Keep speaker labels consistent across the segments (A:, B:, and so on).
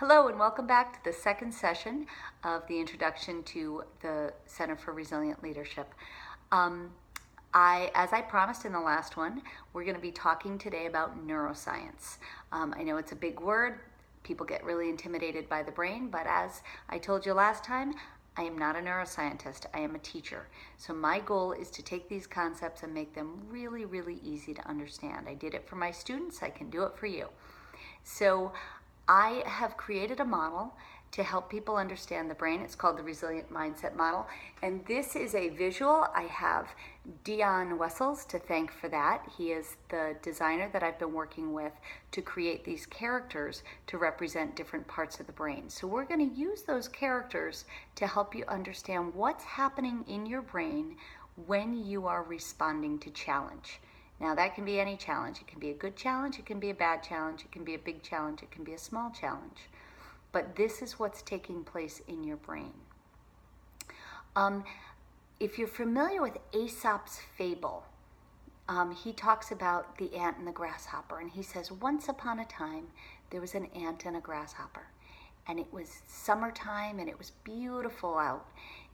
A: Hello and welcome back to the second session of the Introduction to the Center for Resilient Leadership. As I promised in the last one, we're going to be talking today about neuroscience. I know it's a big word. People get really intimidated by the brain, but as I told you last time, I am not a neuroscientist. I am a teacher. So my goal is to take these concepts and make them really, really easy to understand. I did it for my students. I can do it for you. So I have created a model to help people understand the brain. It's called the Resilient Mindset Model. And this is a visual. I have Dion Wessels to thank for that. He is the designer that I've been working with to create these characters to represent different parts of the brain. So we're going to use those characters to help you understand what's happening in your brain when you are responding to challenge. Now that can be any challenge. It can be a good challenge, it can be a bad challenge, it can be a big challenge, it can be a small challenge. But this is what's taking place in your brain. If you're familiar with Aesop's fable, he talks about the ant and the grasshopper, and he says, once upon a time, there was an ant and a grasshopper. And it was summertime, and it was beautiful out.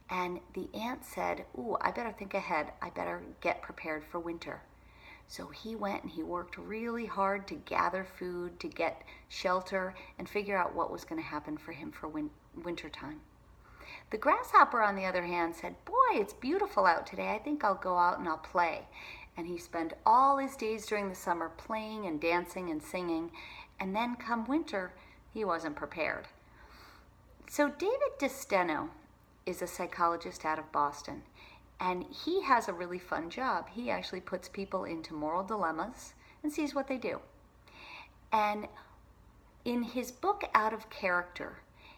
A: And the ant said, ooh, I better think ahead. I better get prepared for winter. So he went and he worked really hard to gather food, to get shelter, and figure out what was going to happen for him for winter time. The grasshopper, on the other hand, said, boy, it's beautiful out today. I think I'll go out and I'll play. And he spent all his days during the summer playing and dancing and singing. And then come winter, he wasn't prepared. So David DeSteno is a psychologist out of Boston. And he has a really fun job. He actually puts people into moral dilemmas and sees what they do. And in his book, Out of Character,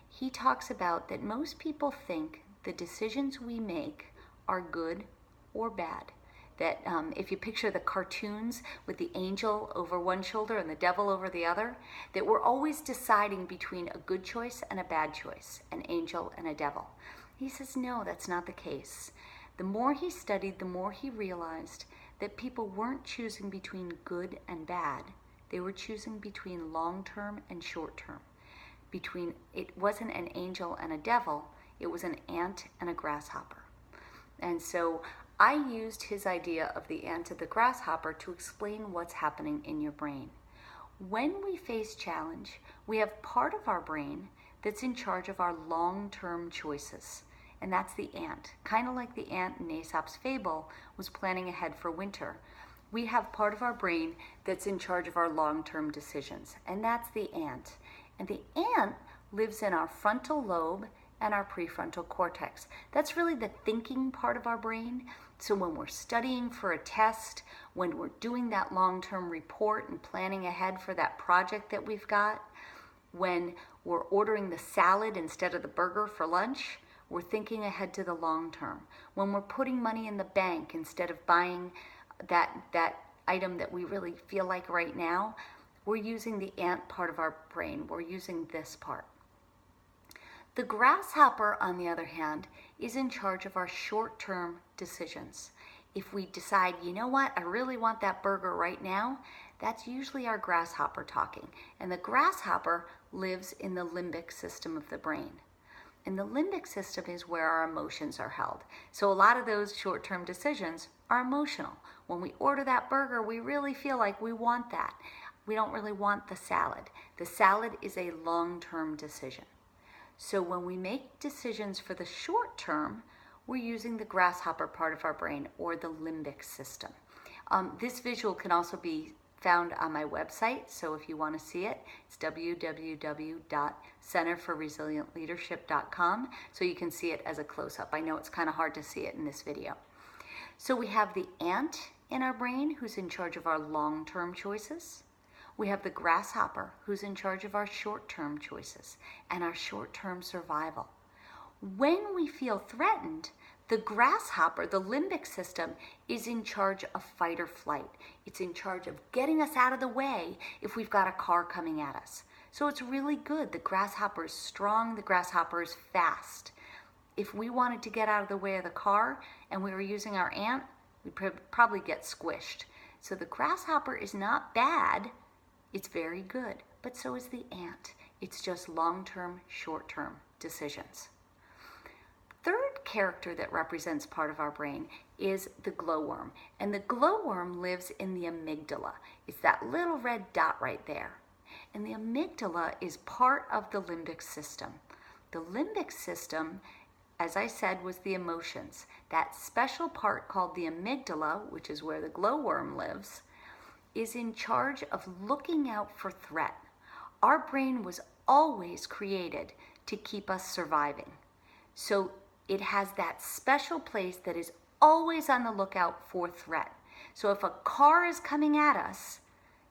A: he talks about that most people think the decisions we make are good or bad. That if you picture the cartoons with the angel over one shoulder and the devil over the other, that we're always deciding between a good choice and a bad choice, an angel and a devil. He says, no, that's not the case. The more he studied, the more he realized that people weren't choosing between good and bad. They were choosing between long-term and short-term. It wasn't an angel and a devil, it was an ant and a grasshopper. And so I used his idea of the ant and the grasshopper to explain what's happening in your brain. When we face challenge, we have part of our brain that's in charge of our long-term choices. And that's the ant. Kind of like the ant in Aesop's fable was planning ahead for winter. We have part of our brain that's in charge of our long-term decisions, and that's the ant. And the ant lives in our frontal lobe and our prefrontal cortex. That's really the thinking part of our brain. So when we're studying for a test, when we're doing that long-term report and planning ahead for that project that we've got, when we're ordering the salad instead of the burger for lunch, we're thinking ahead to the long term. When we're putting money in the bank instead of buying that item that we really feel like right now, we're using the ant part of our brain. We're using this part. The grasshopper, on the other hand, is in charge of our short-term decisions. If we decide, you know what, I really want that burger right now, that's usually our grasshopper talking. And the grasshopper lives in the limbic system of the brain. And the limbic system is where our emotions are held. So a lot of those short-term decisions are emotional. When we order that burger, we really feel like we want that. We don't really want the salad. The salad is a long-term decision. So when we make decisions for the short term, we're using the grasshopper part of our brain, or the limbic system. This visual can also be found on my website, so if you want to see it, it's www.centerforresilientleadership.com, so you can see it as a close-up. I know it's kind of hard to see it in this video. So we have the ant in our brain who's in charge of our long-term choices. We have the grasshopper who's in charge of our short-term choices and our short-term survival. When we feel threatened, the grasshopper, the limbic system, is in charge of fight or flight. It's in charge of getting us out of the way if we've got a car coming at us. So it's really good. The grasshopper is strong, the grasshopper is fast. If we wanted to get out of the way of the car and we were using our ant, we'd probably get squished. So the grasshopper is not bad, it's very good, but so is the ant. It's just long-term, short-term decisions. Third character that represents part of our brain is the glowworm. And the glowworm lives in the amygdala. It's that little red dot right there. And the amygdala is part of the limbic system. The limbic system, as I said, was the emotions. That special part called the amygdala, which is where the glowworm lives, is in charge of looking out for threat. Our brain was always created to keep us surviving. So it has that special place that is always on the lookout for threat. So if a car is coming at us,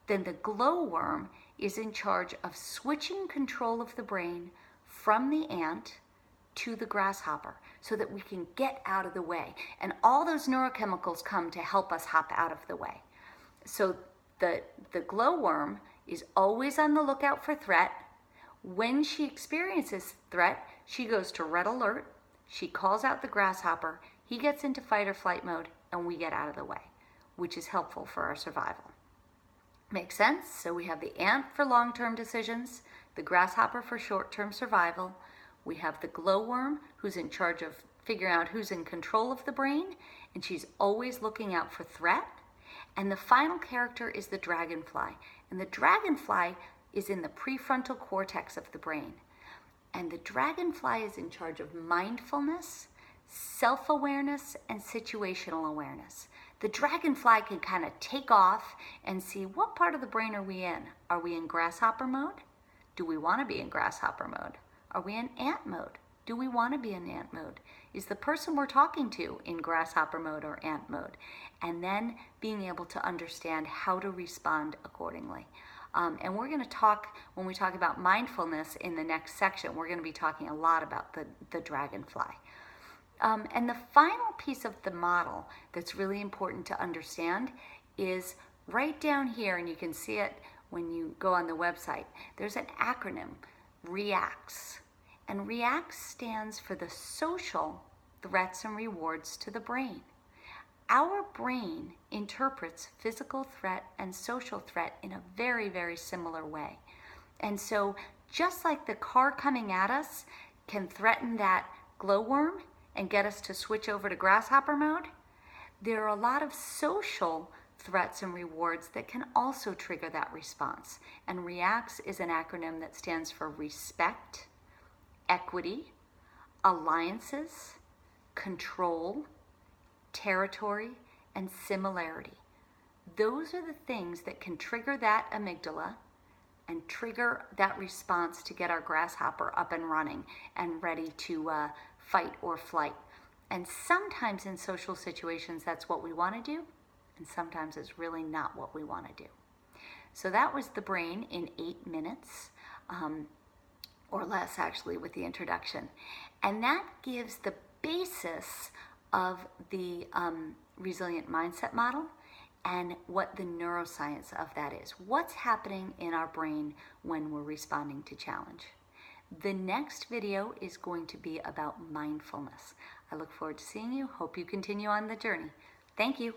A: then the glowworm is in charge of switching control of the brain from the ant to the grasshopper so that we can get out of the way. And all those neurochemicals come to help us hop out of the way. So the glowworm is always on the lookout for threat. When she experiences threat, she goes to red alert. She calls out the grasshopper, he gets into fight or flight mode, and we get out of the way, which is helpful for our survival. Makes sense? So we have the ant for long-term decisions, the grasshopper for short-term survival. We have the glowworm who's in charge of figuring out who's in control of the brain, and she's always looking out for threat. And the final character is the dragonfly. And the dragonfly is in the prefrontal cortex of the brain. And the dragonfly is in charge of mindfulness, self-awareness, and situational awareness. The dragonfly can kind of take off and see what part of the brain are we in. Are we in grasshopper mode? Do we want to be in grasshopper mode? Are we in ant mode? Do we want to be in ant mode? Is the person we're talking to in grasshopper mode or ant mode? And then being able to understand how to respond accordingly. And we're going to talk, when we talk about mindfulness in the next section, we're going to be talking a lot about the dragonfly. And the final piece of the model that's really important to understand is right down here, and you can see it when you go on the website, there's an acronym, REACTS. And REACTS stands for the social threats and rewards to the brain. Our brain interprets physical threat and social threat in a very, very similar way. And so just like the car coming at us can threaten that glowworm and get us to switch over to grasshopper mode, there are a lot of social threats and rewards that can also trigger that response. And REACTS is an acronym that stands for respect, equity, alliances, control, territory, and similarity. Those are the things that can trigger that amygdala and trigger that response to get our grasshopper up and running and ready to fight or flight. And sometimes in social situations, that's what we want to do, and sometimes it's really not what we want to do. So that was the brain in 8 minutes, or less actually with the introduction. And that gives the basis of the resilient mindset model and what the neuroscience of that is. What's happening in our brain when we're responding to challenge. The next video is going to be about mindfulness. I look forward to seeing you. Hope you continue on the journey. Thank you.